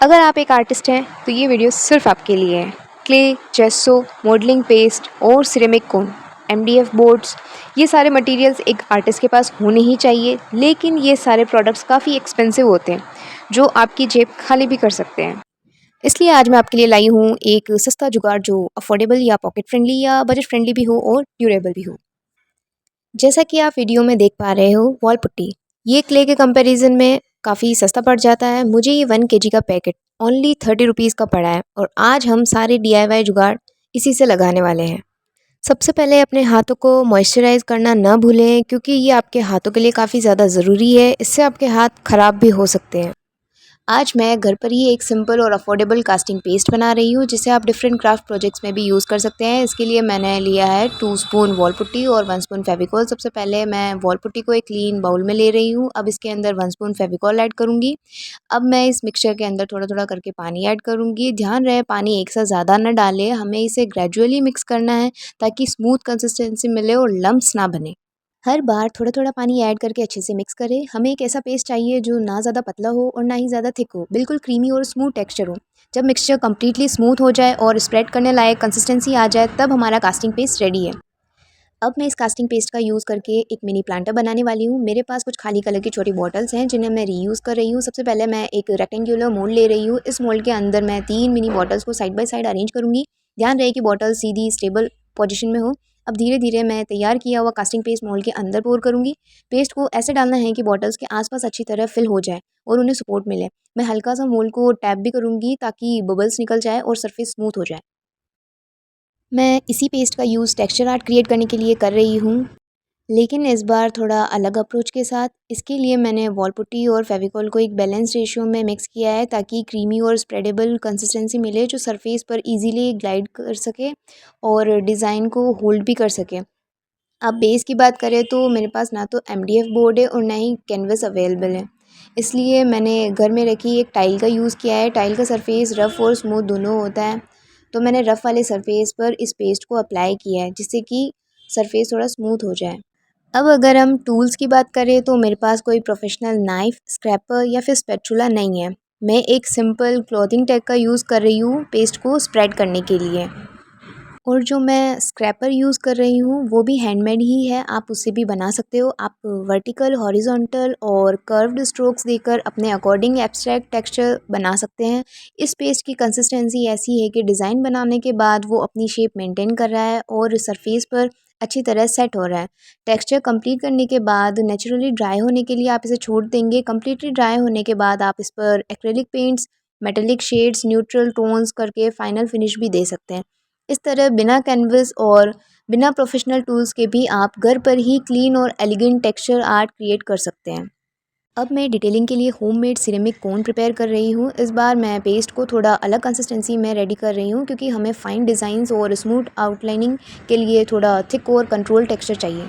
अगर आप एक आर्टिस्ट हैं तो ये वीडियो सिर्फ आपके लिए है। क्ले, जेस्सो, मॉडलिंग पेस्ट और सिरेमिक कोन, एमडीएफ बोर्ड्स, ये सारे मटेरियल्स एक आर्टिस्ट के पास होने ही चाहिए। लेकिन ये सारे प्रोडक्ट्स काफ़ी एक्सपेंसिव होते हैं जो आपकी जेब खाली भी कर सकते हैं। इसलिए आज मैं आपके लिए लाई हूँ एक सस्ता जुगाड़ जो अफोर्डेबल या पॉकेट फ्रेंडली या बजट फ्रेंडली भी हो और ड्यूरेबल भी हो। जैसा कि आप वीडियो में देख पा रहे हो, वॉल पुट्टी ये क्ले के कंपैरिजन में काफ़ी सस्ता पड़ जाता है। मुझे ये 1 kg का पैकेट ओनली 30 रुपीज़ का पड़ा है और आज हम सारे DIY जुगाड़ इसी से लगाने वाले हैं। सबसे पहले अपने हाथों को मॉइस्चराइज़ करना ना भूलें, क्योंकि ये आपके हाथों के लिए काफ़ी ज़्यादा ज़रूरी है। इससे आपके हाथ ख़राब भी हो सकते हैं। आज मैं घर पर ही एक सिंपल और अफोर्डेबल कास्टिंग पेस्ट बना रही हूँ, जिसे आप डिफरेंट क्राफ्ट प्रोजेक्ट्स में भी यूज़ कर सकते हैं। इसके लिए मैंने लिया है 2 स्पून वॉल पुट्टी और 1 स्पून फेविकॉल। सबसे पहले मैं वॉल पुट्टी को एक क्लीन बाउल में ले रही हूँ। अब इसके अंदर 1 स्पून फेविकॉल ऐड करूँगी। अब मैं इस मिक्सचर के अंदर थोड़ा थोड़ा करके पानी ऐड करूँगी। ध्यान रहे पानी एक साथ ज़्यादा ना डालें, हमें इसे ग्रेजुअली मिक्स करना है ताकि स्मूथ कंसिस्टेंसी मिले और लम्प्स ना बने। हर बार थोड़ा थोड़ा पानी ऐड करके अच्छे से मिक्स करें। हमें एक ऐसा पेस्ट चाहिए जो ना ज़्यादा पतला हो और ना ही ज़्यादा थिक हो, बिल्कुल क्रीमी और स्मूथ टेक्सचर हो। जब मिक्सचर कम्प्लीटली स्मूथ हो जाए और स्प्रेड करने लायक कंसिस्टेंसी आ जाए, तब हमारा कास्टिंग पेस्ट रेडी है। अब मैं इस कास्टिंग पेस्ट का यूज़ करके एक मिनी प्लांटर बनाने वाली हूँ। मेरे पास कुछ खाली कलर की छोटी बॉटल्स हैं जिन्हें मैं रीयूज़ कर रही हूँ। सबसे पहले मैं एक रेक्टेंगुलर मोल्ड ले रही हूँ। इस मोल्ड के अंदर मैं 3 मिनी बॉटल्स को साइड बाय साइड अरेंज करूँगी। ध्यान रहे कि बॉटल सीधी स्टेबल पोजीशन में हो। अब धीरे धीरे मैं तैयार किया हुआ कास्टिंग पेस्ट मोल्ड के अंदर पोर करूँगी। पेस्ट को ऐसे डालना है कि बॉटल्स के आसपास अच्छी तरह फिल हो जाए और उन्हें सपोर्ट मिले। मैं हल्का सा मोल्ड को टैप भी करूँगी ताकि बबल्स निकल जाए और सरफेस स्मूथ हो जाए। मैं इसी पेस्ट का यूज़ टेक्सचर आर्ट क्रिएट करने के लिए कर रही हूँ, लेकिन इस बार थोड़ा अलग अप्रोच के साथ। इसके लिए मैंने वॉल पुट्टी और फेविकॉल को एक बैलेंस रेशियो में मिक्स किया है ताकि क्रीमी और स्प्रेडेबल कंसिस्टेंसी मिले जो सरफेस पर इजीली ग्लाइड कर सके और डिज़ाइन को होल्ड भी कर सके। अब बेस की बात करें तो मेरे पास ना तो MDF बोर्ड है और ना ही कैनवस अवेलेबल है। इसलिए मैंने घर में रखी एक टाइल का यूज़ किया है। टाइल का सरफेस रफ़ और स्मूथ दोनों होता है, तो मैंने रफ़ वाले सरफेस पर इस पेस्ट को अप्लाई किया है जिससे कि सरफेस थोड़ा स्मूथ हो जाए। अब अगर हम टूल्स की बात करें तो मेरे पास कोई प्रोफेशनल नाइफ़, स्क्रैपर या फिर स्पैचुला नहीं है। मैं एक सिंपल क्लॉथिंग टैग का यूज़ कर रही हूँ पेस्ट को स्प्रेड करने के लिए। और जो मैं स्क्रैपर यूज़ कर रही हूँ वो भी हैंडमेड ही है, आप उससे भी बना सकते हो। आप वर्टिकल, हॉरिजॉन्टल और कर्व्ड स्ट्रोक्स देकर अपने अकॉर्डिंग एब्स्ट्रैक्ट टेक्सचर बना सकते हैं। इस पेस्ट की कंसिस्टेंसी ऐसी है कि डिज़ाइन बनाने के बाद वो अपनी शेप मेंटेन कर रहा है और सरफेस पर अच्छी तरह सेट हो रहा है। टेक्सचर कंप्लीट करने के बाद नेचुरली ड्राई होने के लिए आप इसे छोड़ देंगे। कम्प्लीटली ड्राई होने के बाद आप इस पर acrylic paints, metallic shades, neutral tones करके फाइनल फिनिश भी दे सकते हैं। इस तरह बिना कैनवस और बिना प्रोफेशनल टूल्स के भी आप घर पर ही क्लीन और एलिगेंट टेक्सचर आर्ट क्रिएट कर सकते हैं। अब मैं डिटेलिंग के लिए होममेड सिरेमिक कोन प्रिपेयर कर रही हूँ। इस बार मैं पेस्ट को थोड़ा अलग कंसिस्टेंसी में रेडी कर रही हूँ क्योंकि हमें फाइन डिज़ाइंस और स्मूथ आउटलाइनिंग के लिए थोड़ा थिक और कंट्रोल टेक्सचर चाहिए।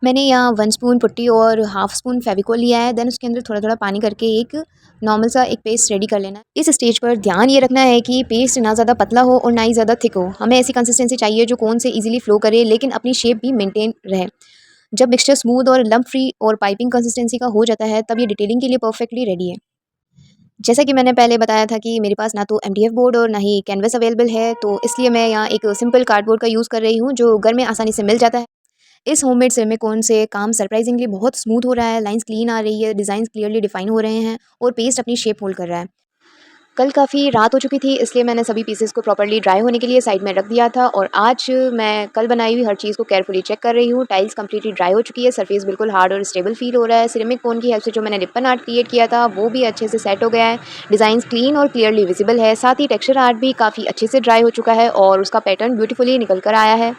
मैंने यहाँ 1 स्पून पुट्टी और हाफ़ स्पून फेविकोल लिया है। देन उसके अंदर थोड़ा थोड़ा पानी करके एक नॉर्मल सा एक पेस्ट रेडी कर लेना है। इस स्टेज पर ध्यान ये रखना है कि पेस्ट ना ज़्यादा पतला हो और ना ही ज़्यादा थिक हो। हमें ऐसी कंसिस्टेंसी चाहिए जो कोन से इजीली फ्लो करे लेकिन अपनी शेप भी मेंटेन रहे। जब मिक्सचर स्मूथ और लम्प फ्री और पाइपिंग कंसिस्टेंसी का हो जाता है तब ये डिटेलिंग के लिए परफेक्टली रेडी है। जैसा कि मैंने पहले बताया था कि मेरे पास ना तो MDF बोर्ड और ना ही कैनवस अवेलेबल है, तो इसलिए मैं यहाँ एक सिंपल कार्डबोर्ड का यूज़ कर रही हूँ जो घर में आसानी से मिल जाता है। इस होममेड सिरेमिक से काम सरप्राइजिंगली बहुत स्मूथ हो रहा है, लाइंस क्लीन आ रही है, डिज़ाइंस क्लियरली डिफाइन हो रहे हैं और पेस्ट अपनी शेप होल्ड कर रहा है। कल काफ़ी रात हो चुकी थी, इसलिए मैंने सभी पीसेस को प्रॉपर्ली ड्राई होने के लिए साइड में रख दिया था और आज मैं कल बनाई हुई हर चीज़ को केयरफुली चेक कर रही हूँ। टाइल्स कंप्लीटली ड्राई हो चुकी है, सरफेस बिल्कुल हार्ड और स्टेबल फील हो रहा है। सिरेमिक कोन की हेल्प से जो मैंने रिबन आर्ट क्रिएट किया था वो भी अच्छे से सेट हो गया है। डिज़ाइंस क्लीन और क्लियरली विजिबल है, साथ ही टेक्सचर आर्ट भी काफ़ी अच्छे से ड्राई हो चुका है और उसका पैटर्न ब्यूटीफुली निकल कर आया है।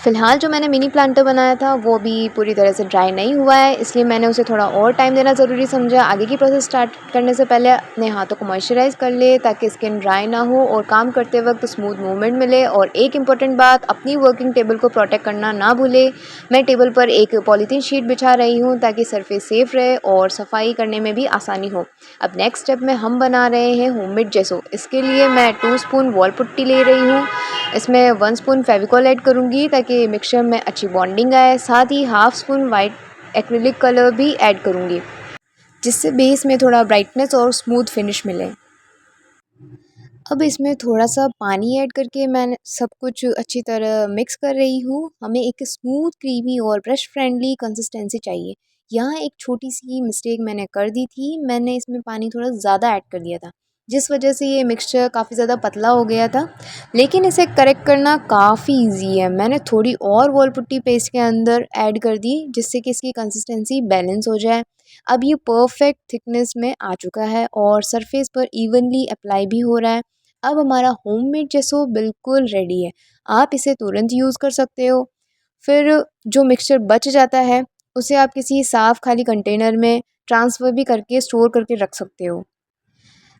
फ़िलहाल जो मैंने मिनी प्लांटर बनाया था वो अभी पूरी तरह से ड्राई नहीं हुआ है, इसलिए मैंने उसे थोड़ा और टाइम देना ज़रूरी समझा। आगे की प्रोसेस स्टार्ट करने से पहले अपने हाथों को मॉइस्चराइज़ कर ले ताकि स्किन ड्राई ना हो और काम करते वक्त स्मूथ मूवमेंट मिले। और एक इम्पॉर्टेंट बात, अपनी वर्किंग टेबल को प्रोटेक्ट करना ना भूले। मैं टेबल पर एक पॉलीथीन शीट बिछा रही हूँ ताकि सरफेस सेफ रहे और सफाई करने में भी आसानी हो। अब नेक्स्ट स्टेप में हम बना रहे हैं होममेड जेसो। इसके लिए मैं 2 स्पून वॉल पुट्टी ले रही हूँ। इसमें 1 स्पून फेविकॉल ऐड करूँगी ताकि मिक्सचर में अच्छी बॉन्डिंग आए। साथ ही half spoon white acrylic colour भी ऐड करूँगी जिससे बेस में थोड़ा ब्राइटनेस और स्मूथ फिनिश मिले। अब इसमें थोड़ा-सा पानी ऐड करके मैं सब कुछ अच्छी तरह मिक्स कर रही हूँ। हमें एक स्मूथ, क्रीमी और ब्रश फ्रेंडली कंसिस्टेंसी चाहिए। यहाँ एक छोटी-सी मिस्टेक मैंने कर दी थी, मैंने इसमें पानी थोड़ा ज़्यादा ऐड कर दिया था, जिस वजह से ये मिक्सचर काफ़ी ज़्यादा पतला हो गया था। लेकिन इसे करेक्ट करना काफ़ी ईज़ी है। मैंने थोड़ी और वॉल पुट्टी पेस्ट के अंदर ऐड कर दी, जिससे कि इसकी कंसिस्टेंसी बैलेंस हो जाए। अब ये परफेक्ट थिकनेस में आ चुका है और सरफेस पर इवनली अप्लाई भी हो रहा है। अब हमारा होममेड जेसो बिल्कुल रेडी है। आप इसे तुरंत यूज़ कर सकते हो। फिर जो मिक्सचर बच जाता है, उसे आप किसी साफ़ खाली कंटेनर में ट्रांसफ़र भी करके स्टोर करके रख सकते हो।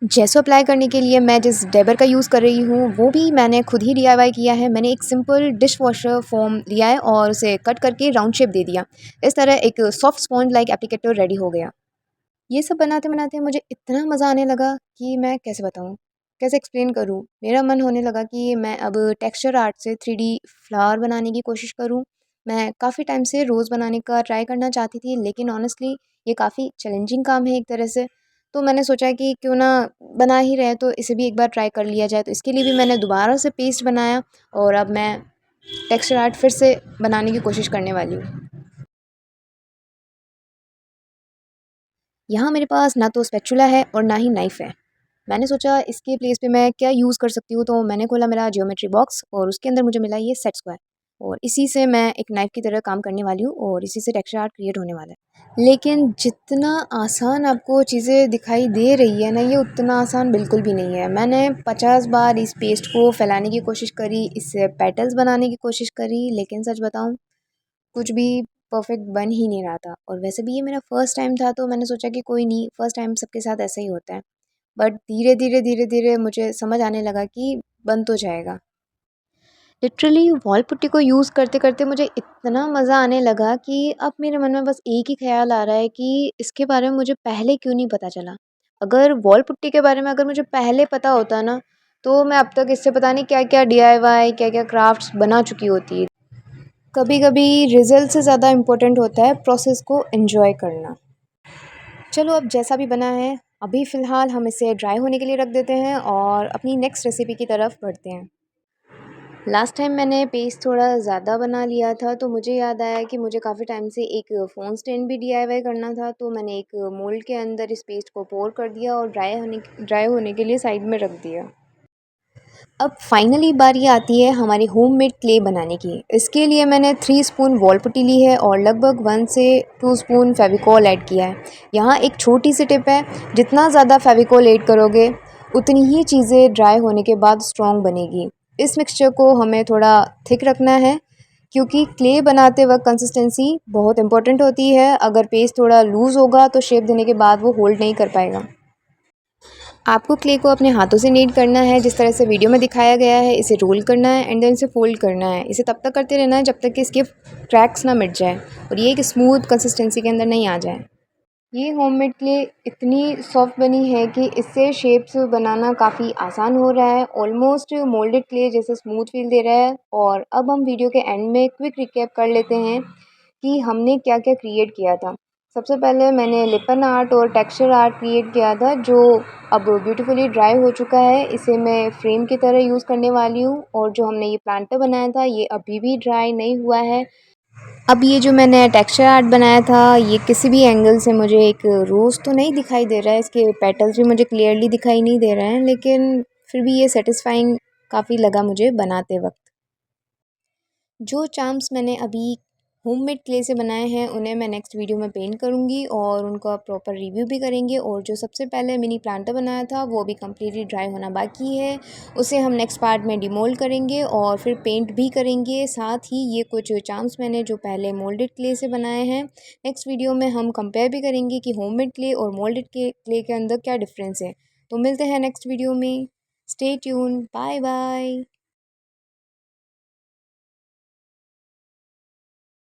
जेसो अप्लाई करने के लिए मैं जिस डेबर का यूज़ कर रही हूँ, वो भी मैंने खुद ही डीआईवाई किया है। मैंने एक सिंपल डिश वॉशर फ़ोम लिया है और उसे कट करके राउंड शेप दे दिया। इस तरह एक soft sponge like applicator ready हो गया। ये सब बनाते-बनाते मुझे इतना मज़ा आने लगा कि मैं कैसे बताऊँ, कैसे एक्सप्लेन करूँ। मेरा मन होने लगा कि मैं अब टेक्सचर आर्ट से 3D फ्लावर बनाने की कोशिश करूँ। मैं काफ़ी टाइम से रोज़ बनाने का ट्राई करना चाहती थी, लेकिन ऑनेस्टली ये काफ़ी चैलेंजिंग काम है एक तरह से। तो मैंने सोचा कि क्यों ना बना ही रहे हैं तो इसे भी एक बार ट्राई कर लिया जाए। तो इसके लिए भी मैंने दोबारा से पेस्ट बनाया और अब मैं टेक्सचर आर्ट फिर से बनाने की कोशिश करने वाली हूँ। यहाँ मेरे पास ना तो स्पैचुला है और ना ही नाइफ़ है। मैंने सोचा इसके प्लेस पे मैं क्या यूज़ कर सकती हूँ, तो मैंने खोला मेरा ज्योमेट्री बॉक्स और उसके अंदर मुझे मिला ये सेट स्क्वायर और इसी से मैं एक नाइफ़ की तरह काम करने वाली हूँ और इसी से टेक्सचर आर्ट क्रिएट होने वाला है। लेकिन जितना आसान आपको चीज़ें दिखाई दे रही है ना, ये उतना आसान बिल्कुल भी नहीं है। मैंने 50 बार इस पेस्ट को फैलाने की कोशिश करी, इससे पेटल्स बनाने की कोशिश करी, लेकिन सच बताऊँ कुछ भी परफेक्ट बन ही नहीं रहा था। और वैसे भी ये मेरा फर्स्ट टाइम था, तो मैंने सोचा कि कोई नहीं, फर्स्ट टाइम सबके साथ ऐसा ही होता है। बट धीरे-धीरे मुझे समझ आने लगा कि बन तो जाएगा। लिटरली वॉल पुट्टी को यूज़ करते-करते मुझे इतना मज़ा आने लगा कि अब मेरे मन में बस एक ही ख़्याल आ रहा है कि इसके बारे में मुझे पहले क्यों नहीं पता चला। अगर वॉल पुट्टी के बारे में अगर मुझे पहले पता होता ना, तो मैं अब तक इससे पता नहीं क्या-क्या डीआईवाई, क्या-क्या क्राफ्ट्स बना चुकी होती। कभी-कभी रिज़ल्ट से ज़्यादा इम्पोर्टेंट होता है प्रोसेस को एन्जॉय करना। चलो अब जैसा भी बना है, अभी फ़िलहाल हम इसे ड्राई होने के लिए रख देते हैं और अपनी नेक्स्ट रेसिपी की तरफ बढ़ते हैं। लास्ट टाइम मैंने पेस्ट थोड़ा ज़्यादा बना लिया था, तो मुझे याद आया कि मुझे काफ़ी टाइम से एक फ़ोन स्टैंड भी डीआईवाई करना था, तो मैंने एक मोल्ड के अंदर इस पेस्ट को पोर कर दिया और ड्राई होने के लिए साइड में रख दिया। अब फाइनली बारी आती है हमारी होममेड क्ले बनाने की। इसके लिए मैंने 3 स्पून वॉल पुट्टी ली है और लगभग 1 से 2 स्पून फेविकोल ऐड किया है। यहाँ एक छोटी सी टिप है, जितना ज़्यादा फेविकोल ऐड करोगे, उतनी ही चीज़ें ड्राई होने के बाद स्ट्रॉन्ग बनेगी। इस मिक्सचर को हमें थोड़ा थिक रखना है, क्योंकि क्ले बनाते वक्त कंसिस्टेंसी बहुत इंपॉर्टेंट होती है। अगर पेस्ट थोड़ा लूज़ होगा तो शेप देने के बाद वो होल्ड नहीं कर पाएगा। आपको क्ले को अपने हाथों से नीड करना है, जिस तरह से वीडियो में दिखाया गया है। इसे रोल करना है एंड देन इसे फोल्ड करना है। इसे तब तक करते रहना है जब तक कि इसके क्रैक्स ना मिट जाए और ये एक स्मूथ कंसिस्टेंसी के अंदर नहीं आ जाए। ये होममेड क्ले इतनी सॉफ्ट बनी है कि इससे शेप्स बनाना काफ़ी आसान हो रहा है। ऑलमोस्ट मोल्डेड क्ले जैसे स्मूथ फील दे रहा है। और अब हम वीडियो के एंड में क्विक रिकैप कर लेते हैं कि हमने क्या-क्या क्रिएट किया था। सबसे पहले मैंने लिपन आर्ट और टेक्सचर आर्ट क्रिएट किया था, जो अब ब्यूटीफुली ड्राई हो चुका है। इसे मैं फ्रेम की तरह यूज़ करने वाली हूँ और जो हमने ये प्लांटर बनाया था, ये अभी भी ड्राई नहीं हुआ है। अब ये जो मैंने टेक्सचर आर्ट बनाया था, ये किसी भी एंगल से मुझे एक रोज़ तो नहीं दिखाई दे रहा है, इसके पेटल्स भी मुझे क्लियरली दिखाई नहीं दे रहे हैं, लेकिन फिर भी ये सैटिस्फाइंग काफ़ी लगा मुझे बनाते वक्त। जो चार्म्स मैंने अभी होममेड क्ले से बनाए हैं, उन्हें मैं नेक्स्ट वीडियो में पेंट करूँगी और उनका प्रॉपर रिव्यू भी करेंगे। और जो सबसे पहले मिनी प्लांटर बनाया था, वो अभी कम्प्लीटली ड्राई होना बाकी है। उसे हम नेक्स्ट पार्ट में डिमोल्ड करेंगे और फिर पेंट भी करेंगे। साथ ही ये कुछ चार्म्स मैंने जो पहले मोल्डेड क्ले से बनाए हैं, नेक्स्ट वीडियो में हम कंपेयर भी करेंगे कि होममेड क्ले और मोल्डेड क्ले के अंदर क्या डिफरेंस है। तो मिलते हैं नेक्स्ट वीडियो में। Stay tuned, bye bye.